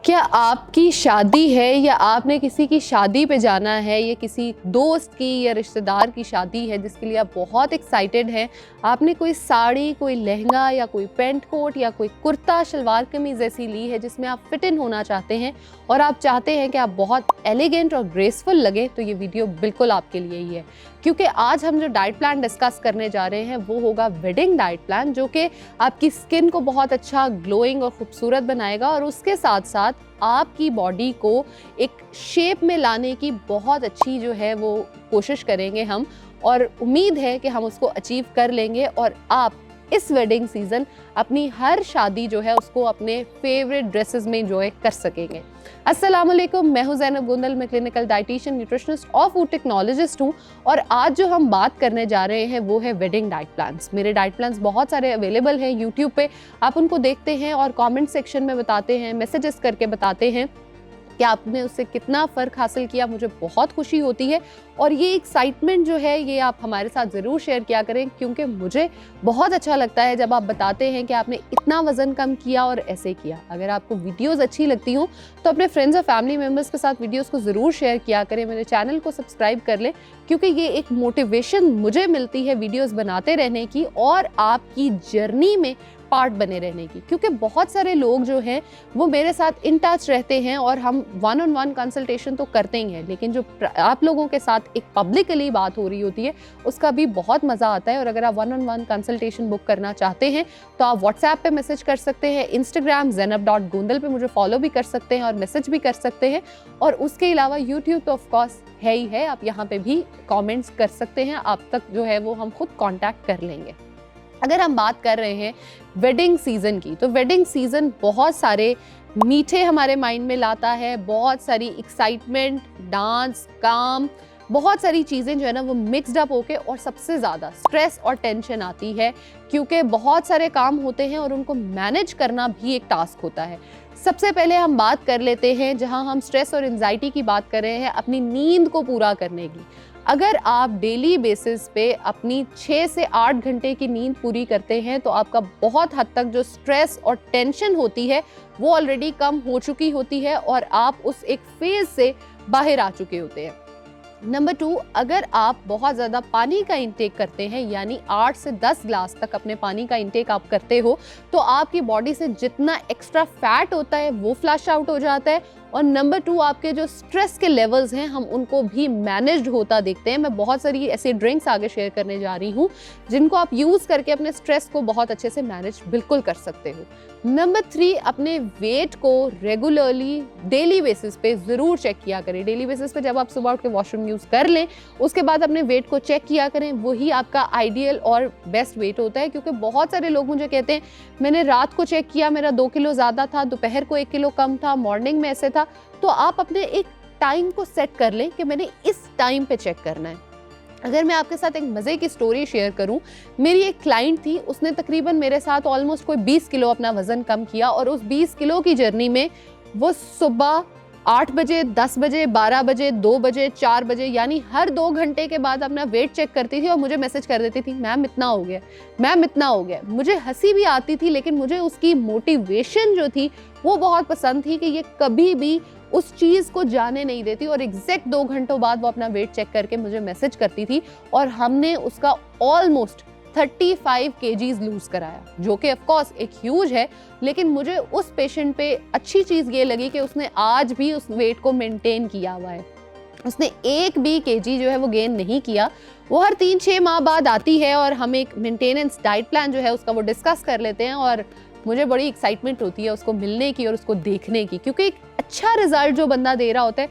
क्या आपकी शादी है या आपने किसी की शादी पे जाना है या किसी दोस्त की या रिश्तेदार की शादी है जिसके लिए आप बहुत एक्साइटेड हैं। आपने कोई साड़ी, कोई लहंगा या कोई पैंट कोट या कोई कुर्ता शलवार कमीज़ ऐसी ली है जिसमें आप फिट इन होना चाहते हैं और आप चाहते हैं कि आप बहुत एलिगेंट और ग्रेसफुल लगे, तो ये वीडियो बिल्कुल आपके लिए ही है। क्योंकि आज हम जो डाइट प्लान डिस्कस करने जा रहे हैं वो होगा वेडिंग डाइट प्लान, जो कि आपकी स्किन को बहुत अच्छा ग्लोइंग और खूबसूरत बनाएगा और उसके साथ साथ आपकी बॉडी को एक शेप में लाने की बहुत अच्छी जो है वो कोशिश करेंगे हम, और उम्मीद है कि हम उसको अचीव कर लेंगे और आप इस वेडिंग सीजन अपनी हर शादी जो है उसको अपने फेवरेट ड्रेसेस में एंजॉय कर सकेंगे। अस्सलाम वालेकुम, मैं हूं ज़ैनब गोंदल, मैं क्लिनिकल डाइटिशियन, न्यूट्रिशनिस्ट और फूड टेक्नोलॉजिस्ट हूं और आज जो हम बात करने जा रहे हैं वो है वेडिंग डाइट प्लान्स। मेरे डाइट प्लान्स बहुत सारे अवेलेबल हैं यूट्यूब पे, आप उनको देखते हैं और कमेंट सेक्शन में बताते हैं, मैसेजेस करके बताते हैं कि आपने उससे कितना फ़र्क हासिल किया। मुझे बहुत खुशी होती है और ये एक्साइटमेंट जो है ये आप हमारे साथ ज़रूर शेयर किया करें, क्योंकि मुझे बहुत अच्छा लगता है जब आप बताते हैं कि आपने इतना वज़न कम किया और ऐसे किया। अगर आपको वीडियोस अच्छी लगती हों तो अपने फ्रेंड्स और फैमिली मेम्बर्स के साथ वीडियोस को ज़रूर शेयर किया करें। मेरे चैनल को सब्सक्राइब कर लें, क्योंकि ये एक मोटिवेशन मुझे मिलती है वीडियोज़ बनाते रहने की और आपकी जर्नी में पार्ट बने रहने की। क्योंकि बहुत सारे लोग जो हैं वो मेरे साथ इन टच रहते हैं और हम 1-on-1 कंसल्टेशन तो करते ही हैं, लेकिन जो आप लोगों के साथ एक पब्लिकली बात हो रही होती है उसका भी बहुत मज़ा आता है। और अगर आप 1-on-1 कंसल्टेशन बुक करना चाहते हैं तो आप व्हाट्सएप पे मैसेज कर सकते हैं, इंस्टाग्राम zenab.gondal पे मुझे फॉलो भी कर सकते हैं और मैसेज भी कर सकते हैं। और उसके अलावा यूट्यूब तो ऑफकोर्स है ही है, आप यहाँ पे भी कॉमेंट्स कर सकते हैं, आप तक जो है वो हम खुद कॉन्टैक्ट कर लेंगे। अगर हम बात कर रहे हैं वेडिंग सीज़न की, तो वेडिंग सीज़न बहुत सारे मीठे हमारे माइंड में लाता है, बहुत सारी एक्साइटमेंट, डांस, काम, बहुत सारी चीज़ें जो है ना वो मिक्सड अप होके, और सबसे ज़्यादा स्ट्रेस और टेंशन आती है क्योंकि बहुत सारे काम होते हैं और उनको मैनेज करना भी एक टास्क होता है। सबसे पहले हम बात कर लेते हैं, जहां हम स्ट्रेस और एंजाइटी की बात कर रहे हैं, अपनी नींद को पूरा करने की। अगर आप डेली बेसिस पे अपनी 6 से 8 घंटे की नींद पूरी करते हैं तो आपका बहुत हद तक जो स्ट्रेस और टेंशन होती है वो ऑलरेडी कम हो चुकी होती है और आप उस एक फेज से बाहर आ चुके होते हैं। नंबर 2, अगर आप बहुत ज़्यादा पानी का इंटेक करते हैं, यानी 8 से 10 ग्लास तक अपने पानी का इंटेक आप करते हो, तो आपकी बॉडी से जितना एक्स्ट्रा फैट होता है वो फ्लश आउट हो जाता है। और नंबर 2, आपके जो स्ट्रेस के लेवल्स हैं हम उनको भी मैनेज्ड होता देखते हैं। मैं बहुत सारी ऐसी ड्रिंक्स आगे शेयर करने जा रही हूँ जिनको आप यूज़ करके अपने स्ट्रेस को बहुत अच्छे से मैनेज बिल्कुल कर सकते हो। नंबर 3, अपने वेट को रेगुलरली डेली बेसिस पे ज़रूर चेक किया करें। डेली बेसिस पे जब आप सुबह उठ के वॉशरूम यूज़ कर लें उसके बाद अपने वेट को चेक किया करें, वही आपका आइडियल और बेस्ट वेट होता है। क्योंकि बहुत सारे लोग मुझे कहते हैं मैंने रात को चेक किया, मेरा 2 किलो ज़्यादा था, दोपहर को 1 किलो कम था, मॉर्निंग में ऐसे था। तो आप अपने एक टाइम को सेट कर लें कि मैंने इस टाइम पे चेक करना है। अगर मैं आपके साथ एक मज़े की स्टोरी शेयर करूं, मेरी एक क्लाइंट थी, उसने तकरीबन मेरे साथ ऑलमोस्ट कोई 20 किलो अपना वज़न कम किया और उस 20 किलो की जर्नी में वो सुबह 8 बजे, 10 बजे, 12 बजे, 2 बजे, 4 बजे, यानी हर 2 घंटे के बाद अपना वेट चेक करती थी और मुझे मैसेज कर देती थी, मैम इतना हो गया, मैम इतना हो गया। मुझे हंसी भी आती थी, लेकिन मुझे उसकी मोटिवेशन जो थी वो बहुत पसंद थी कि ये कभी भी उस चीज़ को जाने नहीं देती और एग्जैक्ट 2 घंटों बाद वो अपना वेट चेक करके मुझे मैसेज करती थी और हमने उसका ऑलमोस्ट 35 kgs लूज़ कराया, जो कि ऑफकोर्स एक ह्यूज है। लेकिन मुझे उस पेशेंट पे अच्छी चीज़ ये लगी कि उसने आज भी उस वेट को मेंटेन किया हुआ है, उसने एक भी केजी जो है वो गेन नहीं किया। वो हर 3-6 माह बाद आती है और हम एक मेंटेनेंस डाइट प्लान जो है उसका वो डिस्कस कर लेते हैं और मुझे बड़ी एक्साइटमेंट होती है उसको मिलने की और उसको देखने की, क्योंकि एक अच्छा रिजल्ट जो बंदा दे रहा होता है,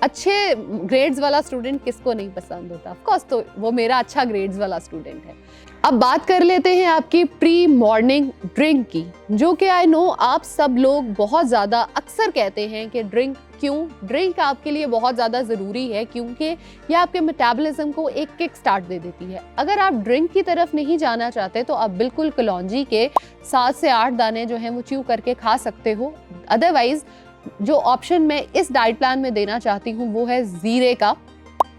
अच्छे ग्रेड्स वाला स्टूडेंट किसको नहीं पसंद होता, ऑफ कोर्स, तो वो मेरा अच्छा ग्रेड्स वाला स्टूडेंट है। अब बात कर लेते हैं आपकी प्री मॉर्निंग ड्रिंक की, जो कि आई नो आप सब लोग बहुत ज़्यादा अक्सर कहते हैं कि ड्रिंक क्यों। ड्रिंक आपके लिए बहुत ज़्यादा ज़रूरी है क्योंकि ये आपके मेटाबॉलिज्म को एक किक स्टार्ट दे देती है। अगर आप ड्रिंक की तरफ नहीं जाना चाहते तो आप बिल्कुल कलौंजी के 7 से 8 दाने जो हैं वो च्यू करके खा सकते हो। अदरवाइज जो ऑप्शन मैं इस डाइट प्लान में देना चाहती हूँ वो है ज़ीरे का।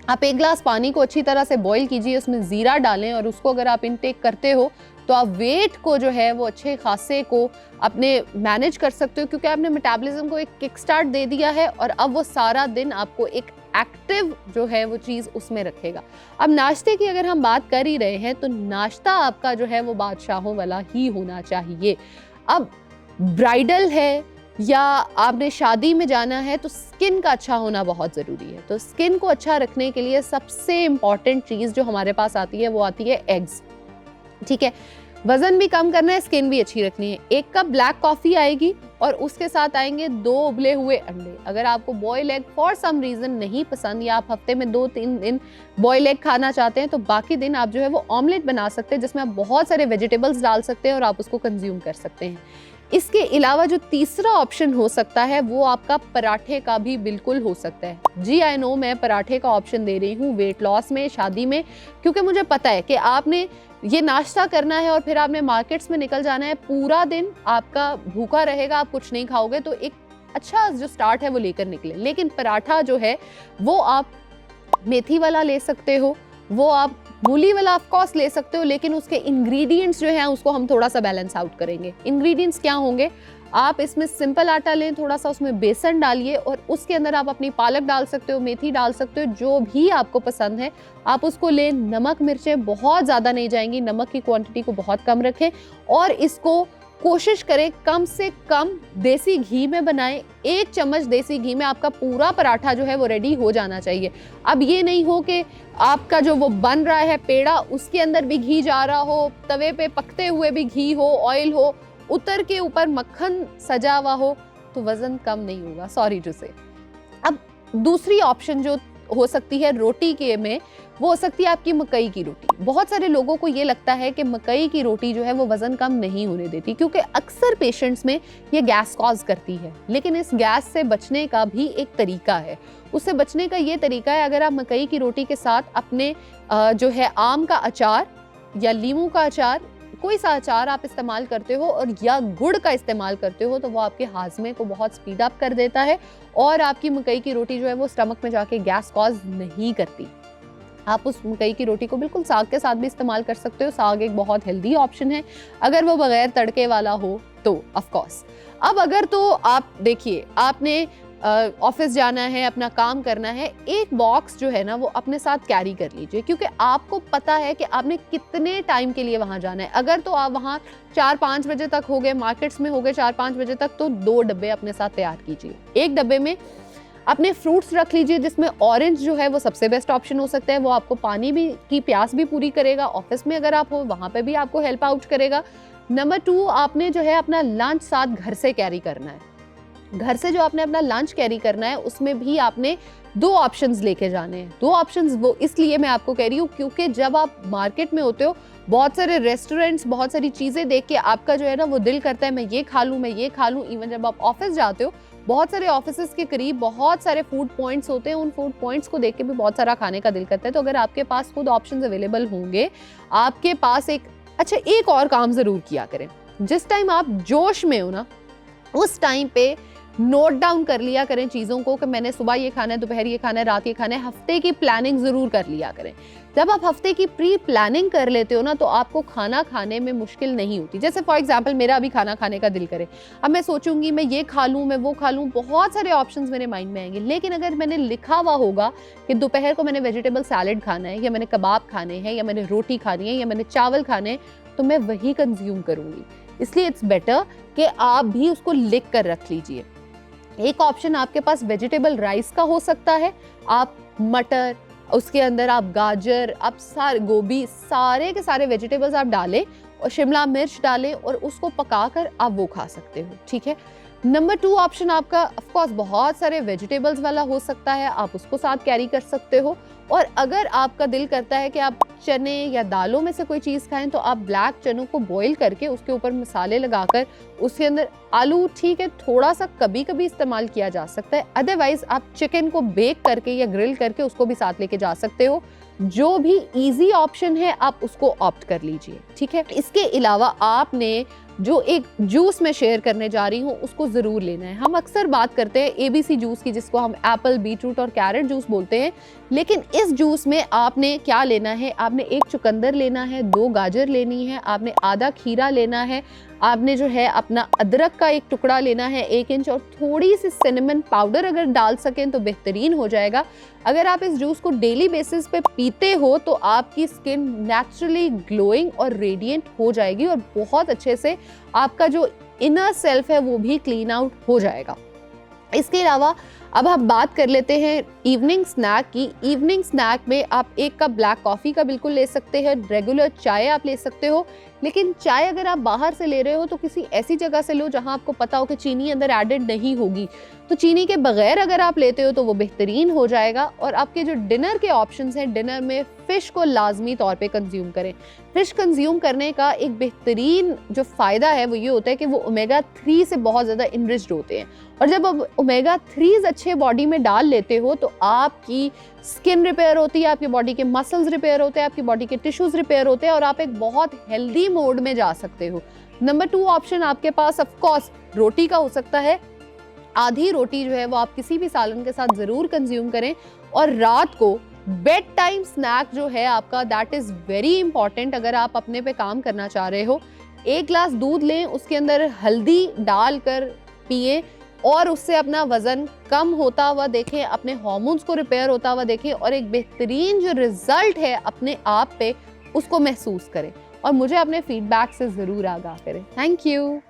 आप 1 गिलास पानी को अच्छी तरह से बॉईल कीजिए, उसमें ज़ीरा डालें और उसको अगर आप इनटेक करते हो तो आप वेट को जो है वो अच्छे खासे को अपने मैनेज कर सकते हो, क्योंकि आपने मेटाबॉलिज्म को एक किक स्टार्ट दे दिया है और अब वो सारा दिन आपको एक एक्टिव जो है वो चीज़ उसमें रखेगा। अब नाश्ते की अगर हम बात कर ही रहे हैं तो नाश्ता आपका जो है वो बादशाहों वाला ही होना चाहिए। अब ब्राइडल है या आपने शादी में जाना है तो स्किन का अच्छा होना बहुत ज़रूरी है। तो स्किन को अच्छा रखने के लिए सबसे इम्पॉर्टेंट चीज़ जो हमारे पास आती है वो आती है एग्स। ठीक है, वजन भी कम करना है, स्किन भी अच्छी रखनी है। 1 कप ब्लैक कॉफ़ी आएगी और उसके साथ आएंगे 2 उबले हुए अंडे। अगर आपको boil egg for some reason नहीं पसंद या आप हफ्ते में 2-3 दिन बॉयल एग खाना चाहते हैं तो बाकी दिन आप जो है वो ऑमलेट बना सकते हैं, जिसमें आप बहुत सारे वेजिटेबल्स डाल सकते हैं और आप उसको कंज्यूम कर सकते हैं। इसके अलावा जो तीसरा ऑप्शन हो सकता है वो आपका पराठे का भी बिल्कुल हो सकता है। जी आई नो, मैं पराठे का ऑप्शन दे रही हूँ वेट लॉस में, शादी में, क्योंकि मुझे पता है कि आपने ये नाश्ता करना है और फिर आपने मार्केट्स में निकल जाना है, पूरा दिन आपका भूखा रहेगा, आप कुछ नहीं खाओगे, तो एक अच्छा जो स्टार्ट है वो लेकर निकले। लेकिन पराठा जो है वो आप मेथी वाला ले सकते हो, वो आप मूली वाला ऑफ कोर्स ले सकते हो, लेकिन उसके इंग्रेडिएंट्स जो हैं उसको हम थोड़ा सा बैलेंस आउट करेंगे। इंग्रेडिएंट्स क्या होंगे, आप इसमें सिंपल आटा लें, थोड़ा सा उसमें बेसन डालिए और उसके अंदर आप अपनी पालक डाल सकते हो, मेथी डाल सकते हो, जो भी आपको पसंद है आप उसको लें। नमक मिर्चें बहुत ज़्यादा नहीं जाएंगी, नमक की क्वांटिटी को बहुत कम रखें और इसको कोशिश करें कम से कम देसी घी में बनाएं। 1 चम्मच देसी घी में आपका पूरा पराठा जो है वो रेडी हो जाना चाहिए। अब ये नहीं हो कि आपका जो वो बन रहा है पेड़ा उसके अंदर भी घी जा रहा हो, तवे पे पकते हुए भी घी हो, ऑयल हो, उतर के ऊपर मक्खन सजा हुआ हो, तो वजन कम नहीं होगा, सॉरी टू से। अब दूसरी ऑप्शन जो हो सकती है रोटी के में, वो हो सकती है आपकी मकई की रोटी। बहुत सारे लोगों को ये लगता है कि मकई की रोटी जो है वो वजन कम नहीं होने देती, क्योंकि अक्सर पेशेंट्स में ये गैस कॉज करती है। लेकिन इस गैस से बचने का भी एक तरीका है। उससे बचने का ये तरीका है, अगर आप मकई की रोटी के साथ अपने जो है आम का अचार या नींबू का अचार, कोई सा अचार आप इस्तेमाल करते हो और या गुड़ का इस्तेमाल करते हो, तो वो आपके हाजमे को बहुत स्पीड अप कर देता है और आपकी मकई की रोटी जो है वो स्टमक में जाके गैस कॉज नहीं करती। आप उस मकई की रोटी को बिल्कुल साग के साथ भी इस्तेमाल कर सकते हो। साग एक बहुत हेल्दी ऑप्शन है अगर वो बगैर तड़के वाला हो तो ऑफ कोर्स। अब अगर तो आप देखिए, आपने ऑफिस जाना है, अपना काम करना है, एक बॉक्स जो है ना वो अपने साथ कैरी कर लीजिए, क्योंकि आपको पता है कि आपने कितने टाइम के लिए वहाँ जाना है। अगर तो आप वहाँ 4-5 बजे तक हो गए, मार्केट्स में हो गए 4-5 बजे तक, तो 2 डब्बे अपने साथ तैयार कीजिए। एक डब्बे में अपने फ्रूट्स रख लीजिए, जिसमें ऑरेंज जो है वो सबसे बेस्ट ऑप्शन हो सकता है। वो आपको पानी भी की प्यास भी पूरी करेगा, ऑफिस में अगर आप हो वहाँ पे भी आपको हेल्प आउट करेगा। नंबर 2, आपने जो है अपना लंच साथ घर से कैरी करना है। घर से जो आपने अपना लंच कैरी करना है उसमें भी आपने 2 ऑप्शंस लेके जाने हैं। 2 ऑप्शंस वो इसलिए मैं आपको कह रही हूँ क्योंकि जब आप मार्केट में होते हो, बहुत सारे रेस्टोरेंट्स, बहुत सारी चीज़ें देख के आपका जो है ना वो दिल करता है मैं ये खा लूँ, मैं ये खा लूँ। इवन जब आप ऑफिस जाते हो, बहुत सारे ऑफिसेस के करीब बहुत सारे फूड पॉइंट्स होते हैं, उन फूड पॉइंट्स को देख के भी बहुत सारा खाने का दिल करता है। तो अगर आपके पास खुद ऑप्शंस अवेलेबल होंगे, आपके पास एक और काम ज़रूर किया करें। जिस टाइम आप जोश में हो ना, उस टाइम पे नोट डाउन कर लिया करें चीज़ों को कि मैंने सुबह ये खाना है, दोपहर ये खाना है, रात ये खाना है। हफ्ते की प्लानिंग ज़रूर कर लिया करें। जब आप हफ्ते की प्री प्लानिंग कर लेते हो ना, तो आपको खाना खाने में मुश्किल नहीं होती। जैसे फॉर एग्जांपल मेरा अभी खाना खाने का दिल करे, अब मैं सोचूंगी मैं ये खा लूँ, मैं वो खा लूँ, बहुत सारे ऑप्शंस मेरे माइंड में आएंगे। लेकिन अगर मैंने लिखा हुआ होगा कि दोपहर को मैंने वेजिटेबल सैलेड खाना है, या मैंने कबाब खाने हैं, या मैंने रोटी खानी है, या मैंने चावल खाने हैं, तो मैं वही कंज्यूम करूँगी। इसलिए इट्स बेटर कि आप भी उसको लिख कर रख लीजिए। एक ऑप्शन आपके पास वेजिटेबल राइस का हो सकता है। आप मटर, उसके अंदर आप गाजर, आप गोभी, सारे के सारे वेजिटेबल्स आप डालें और शिमला मिर्च डालें और उसको पकाकर आप वो खा सकते हो। ठीक है। नंबर 2 ऑप्शन आपका ऑफ कोर्स बहुत सारे वेजिटेबल्स वाला हो सकता है, आप उसको साथ कैरी कर सकते हो। और अगर आपका दिल करता है कि आप चने या दालों में से कोई चीज़ खाएं, तो आप ब्लैक चनों को बॉईल करके उसके ऊपर मसाले लगाकर उसके अंदर आलू, ठीक है, थोड़ा सा कभी कभी इस्तेमाल किया जा सकता है। अदरवाइज आप चिकन को बेक करके या ग्रिल करके उसको भी साथ लेके जा सकते हो। जो भी इजी ऑप्शन है आप उसको ऑप्ट कर लीजिए। ठीक है। इसके अलावा आपने जो एक जूस मैं शेयर करने जा रही हूँ उसको ज़रूर लेना है। हम अक्सर बात करते हैं ABC जूस की, जिसको हम एप्पल, बीटरूट और कैरेट जूस बोलते हैं, लेकिन इस जूस में आपने क्या लेना है, आपने 1 चुकंदर लेना है, 2 गाजर लेनी है, आपने आधा खीरा लेना है, आपने जो है अपना अदरक का 1 टुकड़ा लेना है 1 इंच, और थोड़ी सी सिनेमन पाउडर अगर डाल सकें तो बेहतरीन हो जाएगा। अगर आप इस जूस को डेली बेसिस पे पीते हो तो आपकी स्किन नेचुरली ग्लोइंग और रेडिएंट हो जाएगी और बहुत अच्छे से आपका जो इनर सेल्फ है वो भी क्लीन आउट हो जाएगा। इसके अलावा अब हम बात कर लेते हैं इवनिंग स्नैक की। इवनिंग स्नैक में आप 1 कप ब्लैक कॉफ़ी का बिल्कुल ले सकते हैं, रेगुलर चाय आप ले सकते हो, लेकिन चाय अगर आप बाहर से ले रहे हो तो किसी ऐसी जगह से लो जहां आपको पता हो कि चीनी अंदर एडेड नहीं होगी। तो चीनी के बगैर अगर आप लेते हो तो वो बेहतरीन हो जाएगा। और आपके जो डिनर के ऑप्शंस हैं, डिनर में फ़िश को लाजमी तौर पे कंज्यूम करें। फ़िश कंज्यूम करने का एक बेहतरीन जो फ़ायदा है वो ये होता है कि वो ओमेगा 3 से बहुत ज़्यादा इनरिच्ड होते हैं, और जब आप ओमेगा 3 अच्छे बॉडी में डाल लेते हो तो आपकी स्किन रिपेयर होती है, आपकी बॉडी के मसल्स रिपेयर होते हैं, आपकी बॉडी के टिश्यूज रिपेयर होते हैं और आप एक बहुत हेल्दी मोड में जा सकते हो। नंबर 2 ऑप्शन आपके पास ऑफ कोर्स रोटी का हो सकता है। आधी रोटी जो है वो आप किसी भी सालन के साथ ज़रूर कंज्यूम करें। और रात को बेड टाइम स्नैक जो है आपका, दैट इज़ वेरी इंपॉर्टेंट। अगर आप अपने पे काम करना चाह रहे हो, 1 ग्लास दूध लें, उसके अंदर हल्दी डालकर पिए और उससे अपना वज़न कम होता हुआ देखें, अपने हार्मोन्स को रिपेयर होता हुआ देखें और एक बेहतरीन जो रिजल्ट है अपने आप पे उसको महसूस करें और मुझे अपने फीडबैक से ज़रूर आगाह करें। Thank you.